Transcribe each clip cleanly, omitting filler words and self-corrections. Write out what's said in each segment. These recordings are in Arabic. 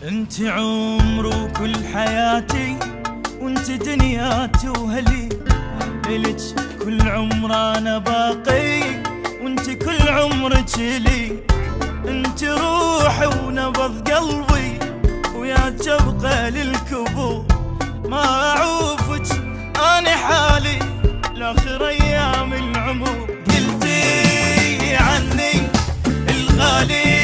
انت عمري وكل حياتي، وانت دنياتي وهلي، الك كل عمر انا باقي، وانت كل عمرك لي، انت روحي ونبض قلبي، ويا تبقى للكبور ما اعوفك اني حالي لاخر ايام العمر. قلتي عني الغالي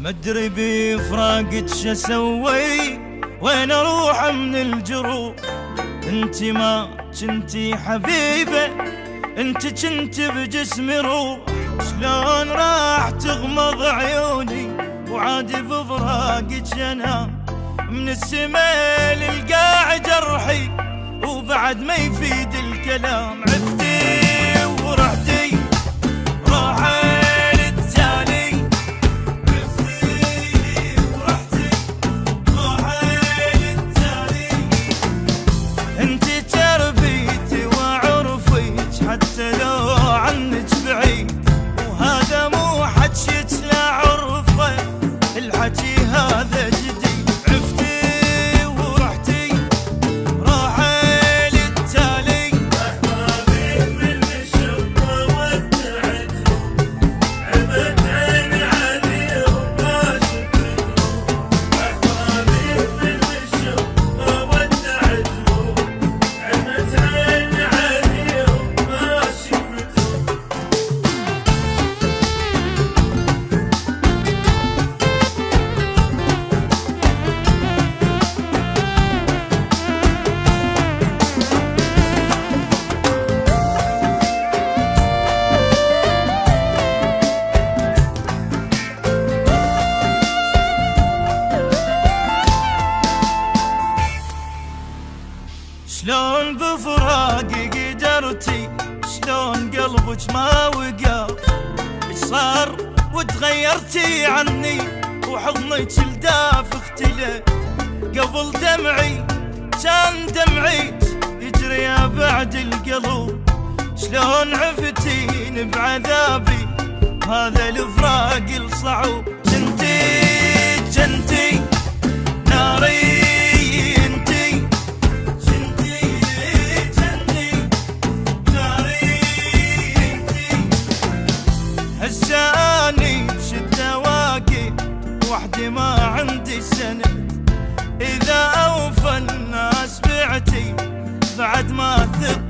مدري بفراقك شسوي، وين اروح من الجروح. انت ما كنتي حبيبه، انت كنت بجسمي روح، شلون راح تغمض عيوني وعادي بفراقك انام. من السما للقاع جرحي وبعد ما يفيد الكلام. عفتي ورحتي روحي هذا جديد. عفتي ورحتي روحي للتالي، أحبابي من الشقة ودعتهم، عبت عيني عليهم ما شفتهم. أحبابي من الشقة ودعتهم، عبت عيني عليهم ما شفتهم. شلون بفراقي قدرتي، شلون قلبك ما وقف، ايش صار وتغيرتي عني، وحضنك الداف اختلف. قبل دمعي كان دمعيك يجري بعد القلب، شلون عفتين بعذابي هذا الفراق الصعب. جنتي ناري هساني بشدة واقف وحدي ما عندي سند، إذا أوفى الناس بعتي بعد ما ثق